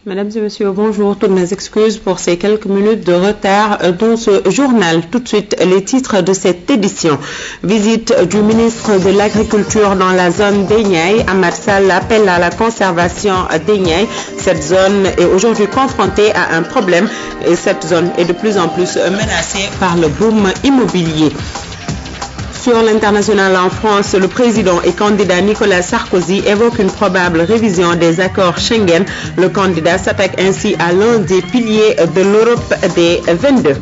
Mesdames et messieurs, bonjour. Toutes mes excuses pour ces quelques minutes de retard dans ce journal. Tout de suite, les titres de cette édition. Visite du ministre de l'Agriculture dans la zone d'Enyai. Ahmed Sall appelle à la conservation d'Enyai. Cette zone est aujourd'hui confrontée à un problème et cette zone est de plus en plus menacée par le boom immobilier. Sur l'international en France, le président et candidat Nicolas Sarkozy évoque une probable révision des accords Schengen. Le candidat s'attaque ainsi à l'un des piliers de l'Europe des 22.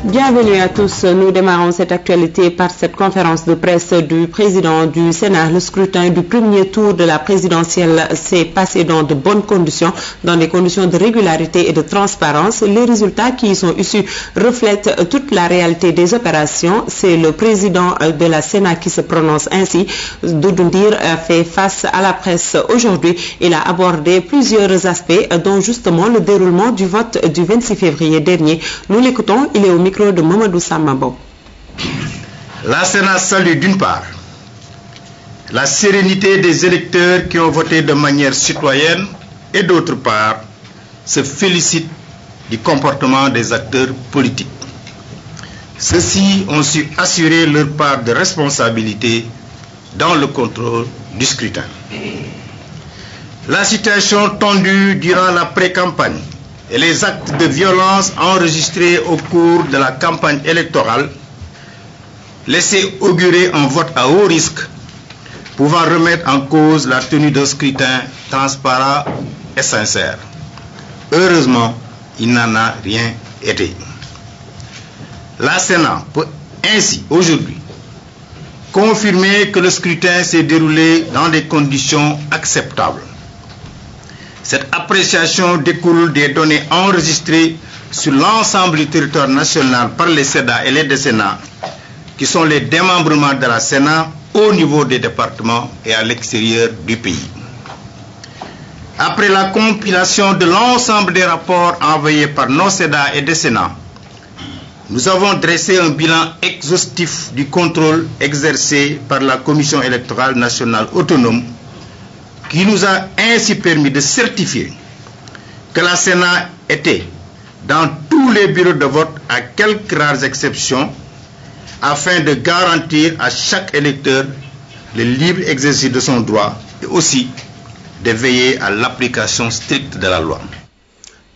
Bienvenue à tous. Nous démarrons cette actualité par cette conférence de presse du président du Sénat. Le scrutin du premier tour de la présidentielle s'est passé dans de bonnes conditions, dans des conditions de régularité et de transparence. Les résultats qui y sont issus reflètent toute la réalité des opérations. C'est le président de la Sénat qui se prononce ainsi. Doudou Ndir fait face à la presse aujourd'hui. Il a abordé plusieurs aspects, dont justement le déroulement du vote du 26 février dernier. Nous l'écoutons, il est au micro de Mamadou Samabo. La Sénat salue d'une part la sérénité des électeurs qui ont voté de manière citoyenne et d'autre part se félicite du comportement des acteurs politiques. Ceux-ci ont su assurer leur part de responsabilité dans le contrôle du scrutin. La situation tendue durant la pré-campagne et les actes de violence enregistrés au cours de la campagne électorale laissaient augurer un vote à haut risque pouvant remettre en cause la tenue d'un scrutin transparent et sincère. Heureusement, il n'en a rien été. La Sénat peut ainsi aujourd'hui confirmer que le scrutin s'est déroulé dans des conditions acceptables. Cette appréciation découle des données enregistrées sur l'ensemble du territoire national par les SEDA et les décennats, qui sont les démembrements de la Sénat au niveau des départements et à l'extérieur du pays. Après la compilation de l'ensemble des rapports envoyés par nos SEDA et décennats, nous avons dressé un bilan exhaustif du contrôle exercé par la Commission électorale nationale autonome, qui nous a ainsi permis de certifier que la Sénat était dans tous les bureaux de vote à quelques rares exceptions afin de garantir à chaque électeur le libre exercice de son droit et aussi de veiller à l'application stricte de la loi.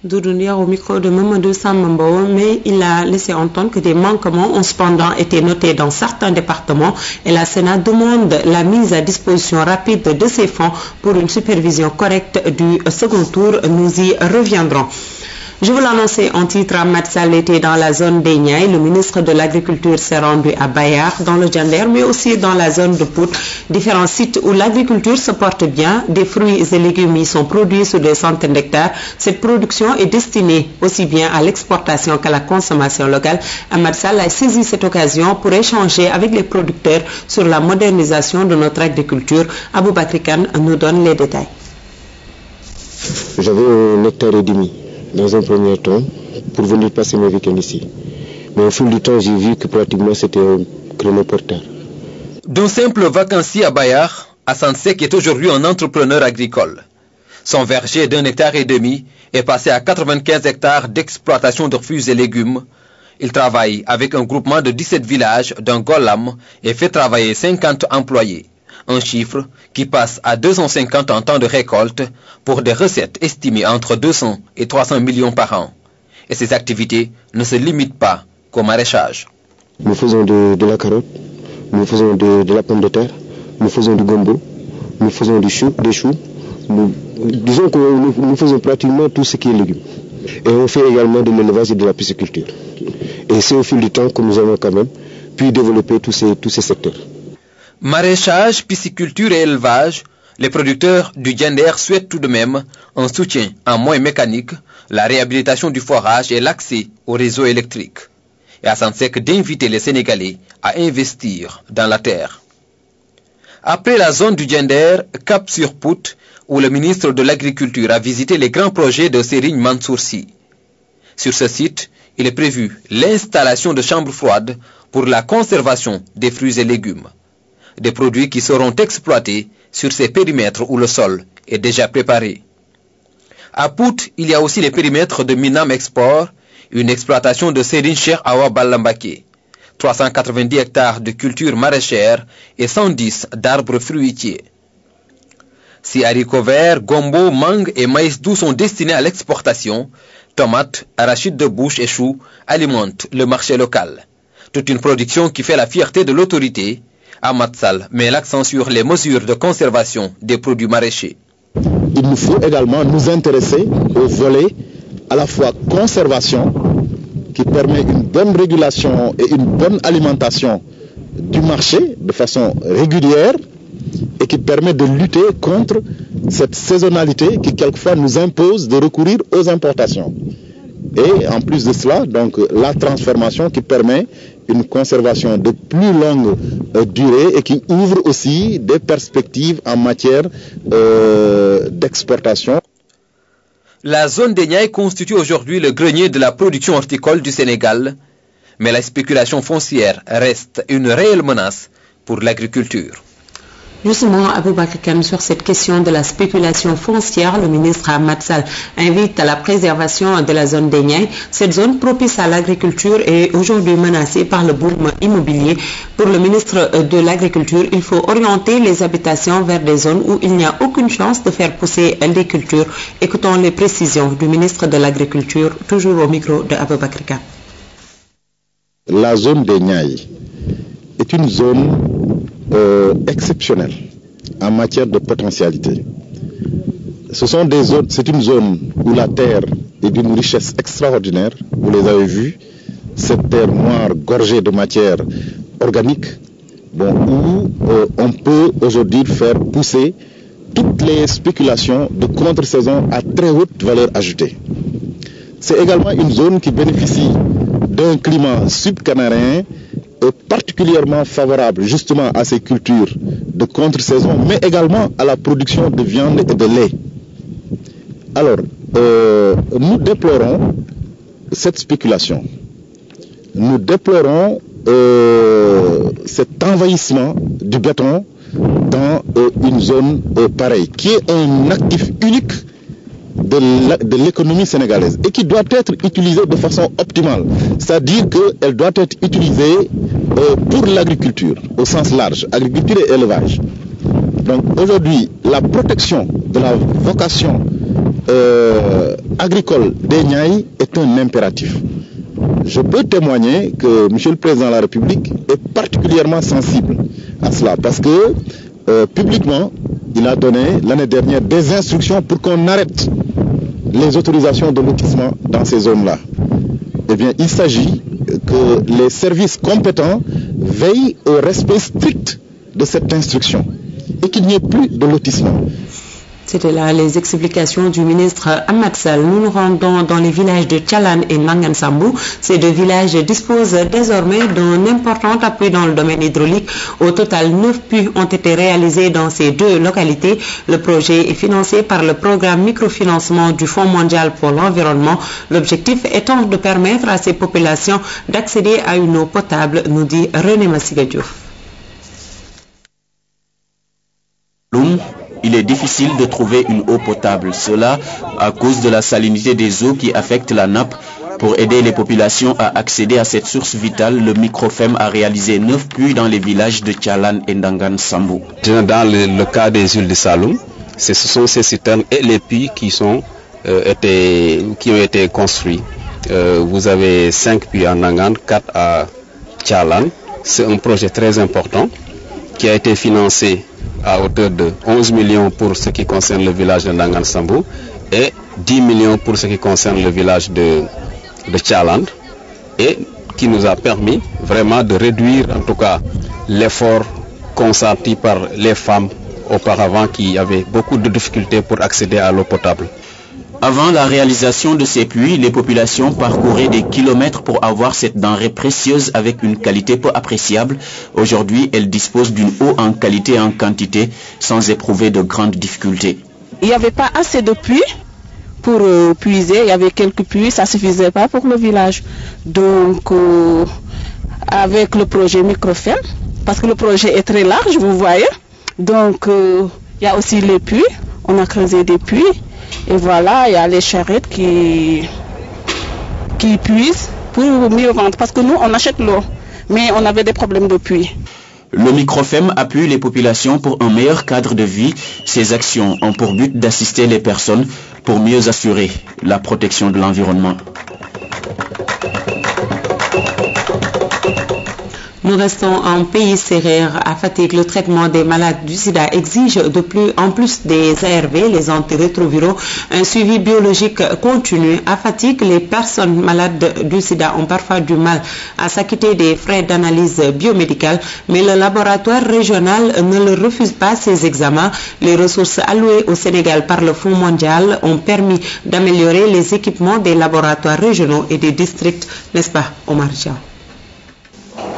Doudou Ndir au micro de Mamadou Samambo, mais il a laissé entendre que des manquements ont cependant été notés dans certains départements et la Sénat demande la mise à disposition rapide de ces fonds pour une supervision correcte du second tour. Nous y reviendrons. Je vous l'annonçais en titre, Ahmed Sall était dans la zone d'Enyai. Le ministre de l'Agriculture s'est rendu à Bayar, dans le Djender, mais aussi dans la zone de Pout. Différents sites où l'agriculture se porte bien. Des fruits et légumes y sont produits sur des centaines d'hectares. Cette production est destinée aussi bien à l'exportation qu'à la consommation locale. Ahmed Sall a saisi cette occasion pour échanger avec les producteurs sur la modernisation de notre agriculture. Aboubakri Kane nous donne les détails. J'avais 1,5 hectare dans un premier temps pour venir passer mes week-ends ici. Mais au fil du temps, j'ai vu que pratiquement c'était un créneau porteur. D'un simple vacancier à Bayar, Hassan Sek est aujourd'hui un entrepreneur agricole. Son verger d'1,5 hectare est passé à 95 hectares d'exploitation de fruits et légumes. Il travaille avec un groupement de 17 villages d'un Golam et fait travailler 50 employés. Un chiffre qui passe à 250 en temps de récolte pour des recettes estimées entre 200 et 300 millions par an. Et ces activités ne se limitent pas qu'au maraîchage. Nous faisons de la carotte, nous faisons de la pomme de terre, nous faisons du gombo, nous faisons des choux. Disons que nous faisons pratiquement tout ce qui est légumes. Et on fait également de l'élevage et de la pisciculture. Et c'est au fil du temps que nous avons quand même pu développer tous ces secteurs. Maraîchage, pisciculture et élevage, les producteurs du Djender souhaitent tout de même un soutien en moyens mécaniques, la réhabilitation du forage et l'accès au réseau électrique. Et Hassan Sek d'inviter les Sénégalais à investir dans la terre. Après la zone du Djender, Cap sur Pout, où le ministre de l'Agriculture a visité les grands projets de Serigne Mansour Sy. Sur ce site, il est prévu l'installation de chambres froides pour la conservation des fruits et légumes. Des produits qui seront exploités sur ces périmètres où le sol est déjà préparé. À Pout, il y a aussi les périmètres de Minam Export, une exploitation de Serine Cheikh Awa Ballambake, 390 hectares de cultures maraîchères et 110 d'arbres fruitiers. Si haricots verts, gombo, mangue et maïs doux sont destinés à l'exportation, tomates, arachides de bouche et choux alimentent le marché local. Toute une production qui fait la fierté de l'autorité. Ahmad Sall met l'accent sur les mesures de conservation des produits maraîchers. Il nous faut également nous intéresser au volet à la fois conservation, qui permet une bonne régulation et une bonne alimentation du marché de façon régulière, et qui permet de lutter contre cette saisonnalité qui quelquefois nous impose de recourir aux importations. Et en plus de cela, donc la transformation qui permet une conservation de plus longue durée et qui ouvre aussi des perspectives en matière d'exportation. La zone des Niayes constitue aujourd'hui le grenier de la production horticole du Sénégal, mais la spéculation foncière reste une réelle menace pour l'agriculture. Justement, Aboubakar Kane, sur cette question de la spéculation foncière, le ministre Ahmad Sall invite à la préservation de la zone des Niayes. Cette zone propice à l'agriculture est aujourd'hui menacée par le boom immobilier. Pour le ministre de l'Agriculture, il faut orienter les habitations vers des zones où il n'y a aucune chance de faire pousser des cultures. Écoutons les précisions du ministre de l'Agriculture, toujours au micro de Aboubakar Kane. La zone des Niayes est une zone exceptionnelle en matière de potentialité. C'est une zone où la terre est d'une richesse extraordinaire. Vous les avez vus, cette terre noire gorgée de matière organique, où on peut aujourd'hui faire pousser toutes les spéculations de contre-saison à très haute valeur ajoutée. C'est également une zone qui bénéficie d'un climat subcanarien particulièrement favorable justement à ces cultures de contre-saison, mais également à la production de viande et de lait. Alors, nous déplorons cette spéculation. Nous déplorons cet envahissement du béton dans une zone pareille, qui est un actif unique de l'économie sénégalaise et qui doit être utilisée de façon optimale. C'est-à-dire qu'elle doit être utilisée pour l'agriculture au sens large, agriculture et élevage. Donc aujourd'hui, la protection de la vocation agricole des Niayes est un impératif. Je peux témoigner que M. le Président de la République est particulièrement sensible à cela parce que publiquement, il a donné l'année dernière des instructions pour qu'on arrête les autorisations de lotissement dans ces zones-là. Eh bien, il s'agit que les services compétents veillent au respect strict de cette instruction et qu'il n'y ait plus de lotissement. C'était là les explications du ministre Ahmad Sall. Nous nous rendons dans les villages de Tchalan et Nangan Sambou. Ces deux villages disposent désormais d'un important appui dans le domaine hydraulique. Au total, 9 puits ont été réalisés dans ces deux localités. Le projet est financé par le programme microfinancement du Fonds mondial pour l'environnement. L'objectif étant de permettre à ces populations d'accéder à une eau potable, nous dit René Massigadiouf. Il est difficile de trouver une eau potable, cela à cause de la salinité des eaux qui affecte la nappe. Pour aider les populations à accéder à cette source vitale, le Microfem a réalisé 9 puits dans les villages de Tchalan et Ndangan Sambou. Dans le cas des îles de Saloum, ce sont ces citernes et les puits qui ont été construits. Vous avez 5 puits à Ndangan, 4 à Tchalan. C'est un projet très important qui a été financé à hauteur de 11 millions pour ce qui concerne le village de Ndangan Sambou et 10 millions pour ce qui concerne le village de Tchalan, et qui nous a permis vraiment de réduire en tout cas l'effort consenti par les femmes auparavant qui avaient beaucoup de difficultés pour accéder à l'eau potable. Avant la réalisation de ces puits, les populations parcouraient des kilomètres pour avoir cette denrée précieuse avec une qualité peu appréciable. Aujourd'hui, elles disposent d'une eau en qualité et en quantité sans éprouver de grandes difficultés. Il n'y avait pas assez de puits pour puiser. Il y avait quelques puits, ça ne suffisait pas pour le village. Donc, avec le projet Microfem, parce que le projet est très large, vous voyez. Donc, il y a aussi les puits. On a creusé des puits. Et voilà, il y a les charrettes qui puisent pour mieux vendre. Parce que nous, on achète l'eau, mais on avait des problèmes de puits. Le Microfem appuie les populations pour un meilleur cadre de vie. Ces actions ont pour but d'assister les personnes pour mieux assurer la protection de l'environnement. Nous restons en pays sérère. À Fatick, le traitement des malades du sida exige de plus en plus des ARV, les antirétroviraux, un suivi biologique continu. À Fatick, les personnes malades du sida ont parfois du mal à s'acquitter des frais d'analyse biomédicale, mais le laboratoire régional ne leur refuse pas ces examens. Les ressources allouées au Sénégal par le Fonds mondial ont permis d'améliorer les équipements des laboratoires régionaux et des districts, n'est-ce pas, Omar Dia?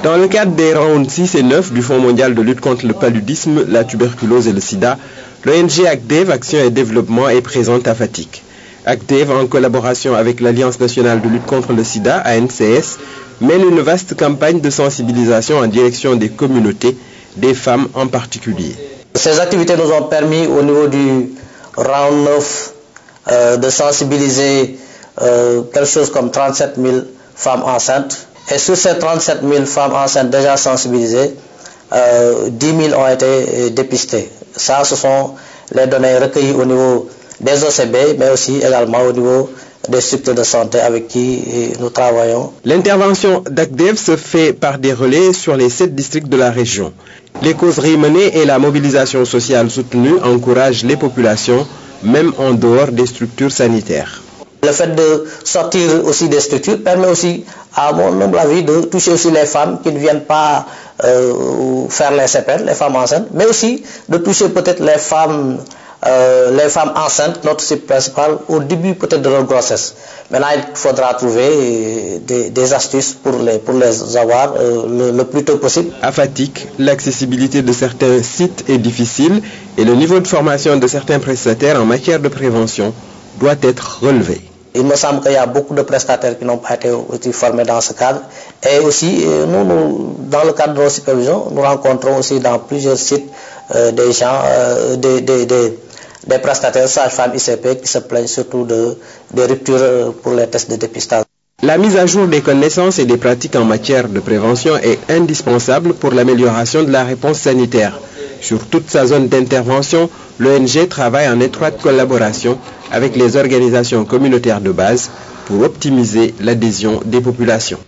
Dans le cadre des rounds 6 et 9 du Fonds mondial de lutte contre le paludisme, la tuberculose et le sida, l'ONG ACDEV, Action et Développement, est présente à Fatick. ACDEV, en collaboration avec l'Alliance nationale de lutte contre le sida, ANCS, mène une vaste campagne de sensibilisation en direction des communautés, des femmes en particulier. Ces activités nous ont permis au niveau du round 9 de sensibiliser quelque chose comme 37 000 femmes enceintes. Et sur ces 37 000 femmes enceintes déjà sensibilisées, 10 000 ont été dépistées. Ça, ce sont les données recueillies au niveau des OCB, mais aussi également au niveau des structures de santé avec qui nous travaillons. L'intervention d'ACDEV se fait par des relais sur les 7 districts de la région. Les causeries menées et la mobilisation sociale soutenue encouragent les populations, même en dehors des structures sanitaires. Le fait de sortir aussi des structures permet aussi, à mon humble avis, de toucher aussi les femmes qui ne viennent pas faire les CPN, les femmes enceintes, mais aussi de toucher peut-être les femmes enceintes, notre cible principale, au début peut-être de leur grossesse. Maintenant, il faudra trouver des astuces pour les avoir le plus tôt possible. À Fatick, l'accessibilité de certains sites est difficile et le niveau de formation de certains prestataires en matière de prévention doit être relevé. Il me semble qu'il y a beaucoup de prestataires qui n'ont pas été formés dans ce cadre. Et aussi, nous, dans le cadre de nos supervisions, nous rencontrons aussi dans plusieurs sites des gens, des prestataires sages-femmes ICP qui se plaignent surtout des ruptures pour les tests de dépistage. La mise à jour des connaissances et des pratiques en matière de prévention est indispensable pour l'amélioration de la réponse sanitaire. Sur toute sa zone d'intervention, l'ONG travaille en étroite collaboration avec les organisations communautaires de base pour optimiser l'adhésion des populations.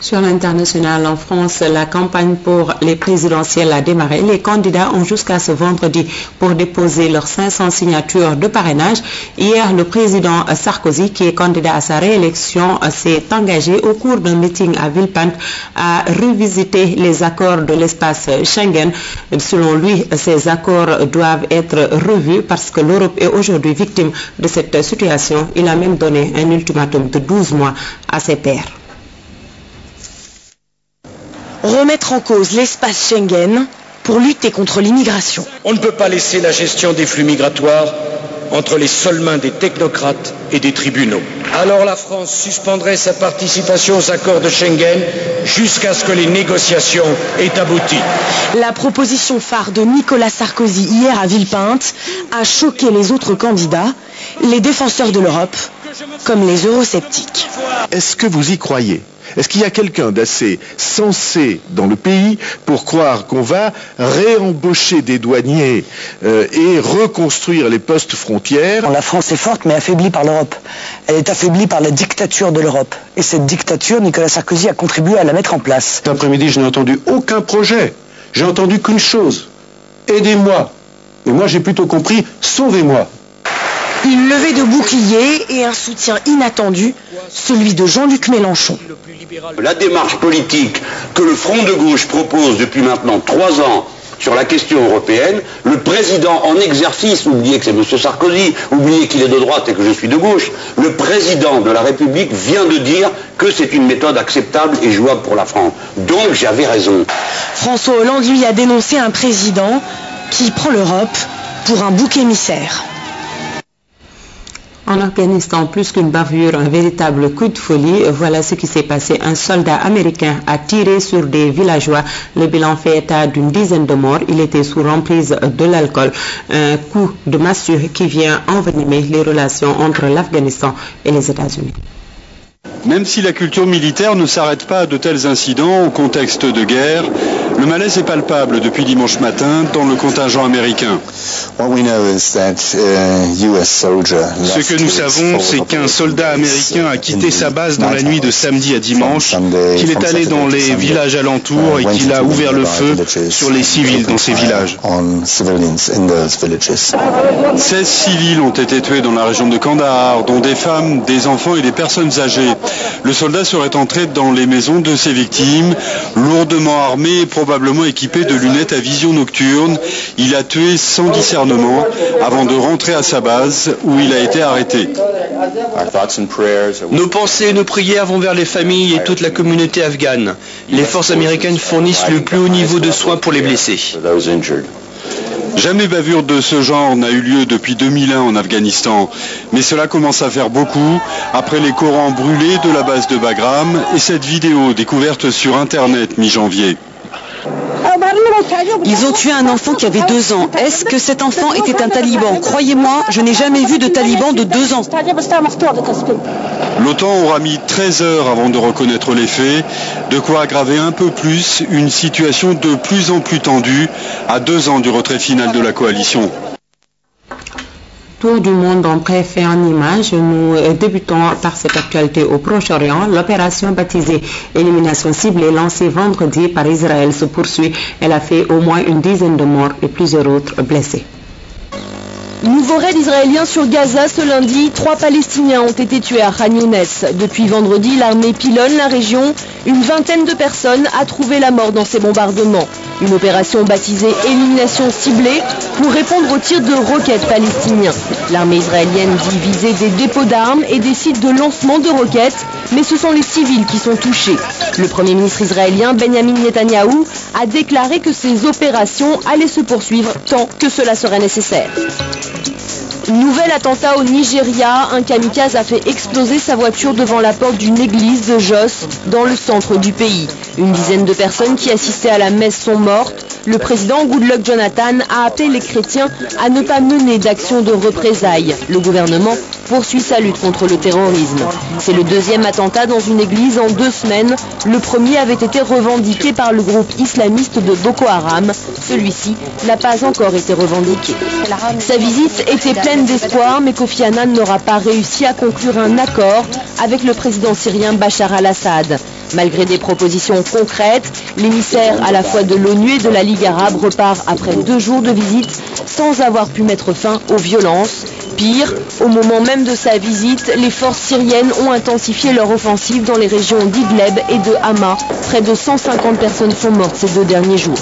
Sur l'international, en France, la campagne pour les présidentielles a démarré. Les candidats ont jusqu'à ce vendredi pour déposer leurs 500 signatures de parrainage. Hier, le président Sarkozy, qui est candidat à sa réélection, s'est engagé au cours d'un meeting à Villepinte à revisiter les accords de l'espace Schengen. Selon lui, ces accords doivent être revus parce que l'Europe est aujourd'hui victime de cette situation. Il a même donné un ultimatum de 12 mois à ses pairs. Remettre en cause l'espace Schengen pour lutter contre l'immigration. On ne peut pas laisser la gestion des flux migratoires entre les seules mains des technocrates et des tribunaux. Alors la France suspendrait sa participation aux accords de Schengen jusqu'à ce que les négociations aient abouti. La proposition phare de Nicolas Sarkozy hier à Villepinte a choqué les autres candidats, les défenseurs de l'Europe, comme les eurosceptiques. Est-ce que vous y croyez ? Est-ce qu'il y a quelqu'un d'assez sensé dans le pays pour croire qu'on va réembaucher des douaniers et reconstruire les postes frontières ? La France est forte mais affaiblie par l'Europe. Elle est affaiblie par la dictature de l'Europe. Et cette dictature, Nicolas Sarkozy a contribué à la mettre en place. Cet après-midi, je n'ai entendu aucun projet. J'ai entendu qu'une chose. Aidez-moi. Et moi, j'ai plutôt compris, sauvez-moi. Une levée de boucliers et un soutien inattendu, celui de Jean-Luc Mélenchon. La démarche politique que le Front de gauche propose depuis maintenant 3 ans sur la question européenne, le président en exercice, oubliez que c'est M. Sarkozy, oubliez qu'il est de droite et que je suis de gauche, le président de la République vient de dire que c'est une méthode acceptable et jouable pour la France. Donc j'avais raison. François Hollande, lui, a dénoncé un président qui prend l'Europe pour un bouc émissaire. En Afghanistan, plus qu'une bavure, un véritable coup de folie. Voilà ce qui s'est passé. Un soldat américain a tiré sur des villageois. Le bilan fait état d'une dizaine de morts. Il était sous emprise de l'alcool. Un coup de massue qui vient envenimer les relations entre l'Afghanistan et les États-Unis. Même si la culture militaire ne s'arrête pas à de tels incidents au contexte de guerre, le malaise est palpable depuis dimanche matin dans le contingent américain. Ce que nous savons, c'est qu'un soldat américain a quitté sa base dans la nuit de samedi à dimanche, qu'il est allé dans les villages alentours et qu'il a ouvert le feu sur les civils dans ces villages. 16 civils ont été tués dans la région de Kandahar, dont des femmes, des enfants et des personnes âgées. Le soldat serait entré dans les maisons de ses victimes, lourdement armé et probablement équipé de lunettes à vision nocturne. Il a tué sans discernement avant de rentrer à sa base où il a été arrêté. Nos pensées et nos prières vont vers les familles et toute la communauté afghane. Les forces américaines fournissent le plus haut niveau de soins pour les blessés. Jamais bavure de ce genre n'a eu lieu depuis 2001 en Afghanistan, mais cela commence à faire beaucoup après les Corans brûlés de la base de Bagram et cette vidéo découverte sur Internet mi-janvier. Ils ont tué un enfant qui avait 2 ans. Est-ce que cet enfant était un taliban? Croyez-moi, je n'ai jamais vu de taliban de 2 ans. L'OTAN aura mis 13 heures avant de reconnaître les faits, de quoi aggraver un peu plus une situation de plus en plus tendue à 2 ans du retrait final de la coalition. Tour du monde en bref et en images. Nous débutons par cette actualité au Proche-Orient. L'opération baptisée Élimination ciblée lancée vendredi par Israël se poursuit. Elle a fait au moins une dizaine de morts et plusieurs autres blessés. Nouveau raid israélien sur Gaza ce lundi. 3 Palestiniens ont été tués à Khan Younes. Depuis vendredi, l'armée pilonne la région. Une vingtaine de personnes a trouvé la mort dans ces bombardements. Une opération baptisée Élimination ciblée pour répondre aux tirs de roquettes palestiniens. L'armée israélienne dit viser des dépôts d'armes et des sites de lancement de roquettes, mais ce sont les civils qui sont touchés. Le Premier ministre israélien Benjamin Netanyahou a déclaré que ces opérations allaient se poursuivre tant que cela serait nécessaire. Nouvel attentat au Nigeria, un kamikaze a fait exploser sa voiture devant la porte d'une église de Jos, dans le centre du pays. Une dizaine de personnes qui assistaient à la messe sont mortes. Le président Goodluck Jonathan a appelé les chrétiens à ne pas mener d'action de représailles. Le gouvernement poursuit sa lutte contre le terrorisme. C'est le deuxième attentat dans une église en 2 semaines. Le premier avait été revendiqué par le groupe islamiste de Boko Haram. Celui-ci n'a pas encore été revendiqué. Sa visite était pleine d'espoir, mais Kofi Annan n'aura pas réussi à conclure un accord avec le président syrien Bachar al-Assad. Malgré des propositions concrètes, l'émissaire à la fois de l'ONU et de la Ligue arabe repart après 2 jours de visite sans avoir pu mettre fin aux violences. Pire, au moment même de sa visite, les forces syriennes ont intensifié leur offensive dans les régions d'Idleb et de Hama. Près de 150 personnes sont mortes ces 2 derniers jours.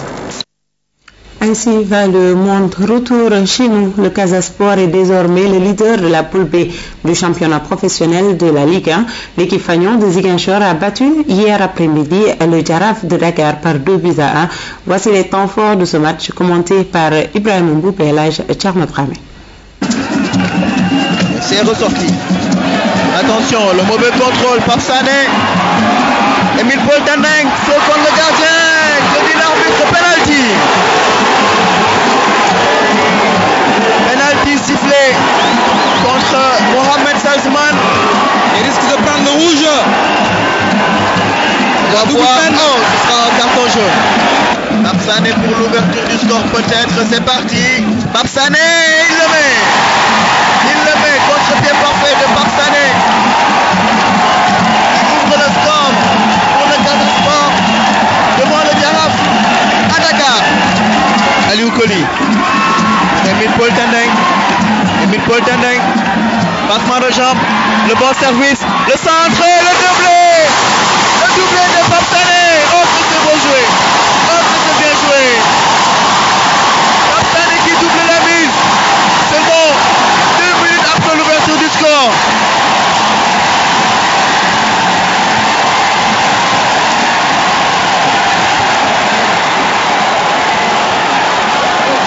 Ainsi va le monde. Retour chez nous. Le Casa Sport est désormais le leader de la poule B du championnat professionnel de la Ligue 1. L'équipe Fagnon de Ziguinchor a battu hier après-midi le Jaraf de Dakar par 2-1. Voici les temps forts de ce match commenté par Ibrahim Mboup et l'âge Tcharma Dramé. C'est ressorti. Attention, le mauvais contrôle par Sané. Emile Paul Tendeng contre le gardien. Que dit l'arbitre? Penalty. Penalty sifflé contre Mohamed Salzman. Il risque de prendre le rouge. On va voir. Oh, ce sera un carton jaune. Papsané pour l'ouverture du score peut-être. C'est parti. Papsané, il le met. Il le met. Contre-pied parfait de Papsané. Il ouvre le score pour le Casa Sport devant le Jaraf à Dakar. Aliou Koli. Emile Paul Tendeng. Emile Paul Tendeng. Passement de jambe. Le bon service. Le centre. Le doublé. Le doublé de Papsané. Oh, que c'est beau joué. Oh, que c'est bien joué. Papsané qui double la mise. C'est bon. 2 minutes après l'ouverture du score.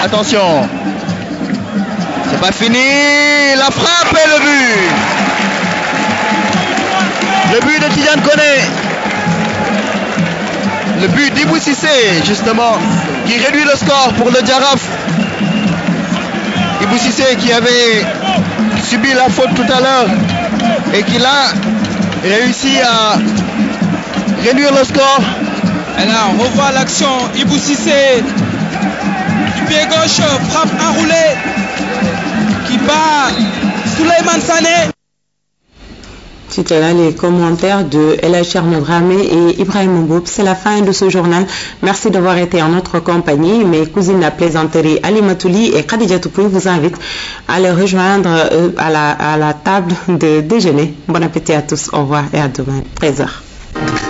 Attention. C'est Pas fini, la frappe et le but. Le but de Tidiane Koné. Le but d'Ibou Cissé, justement, qui réduit le score pour le Jaraaf. Ibou Cissé qui avait subi la faute tout à l'heure et qui a réussi à réduire le score. Et là, on revoit l'action. Ibou Cissé, du pied gauche, frappe enroulée, qui bat Souleymane Sané. C'était là les commentaires de El Chernogramé et Ibrahim Mboup. C'est la fin de ce journal. Merci d'avoir été en notre compagnie. Mes cousines à plaisanterie Ali Matouli et Khadija Toupou vous invitent à les rejoindre à la table de déjeuner. Bon appétit à tous. Au revoir et à demain, 13h.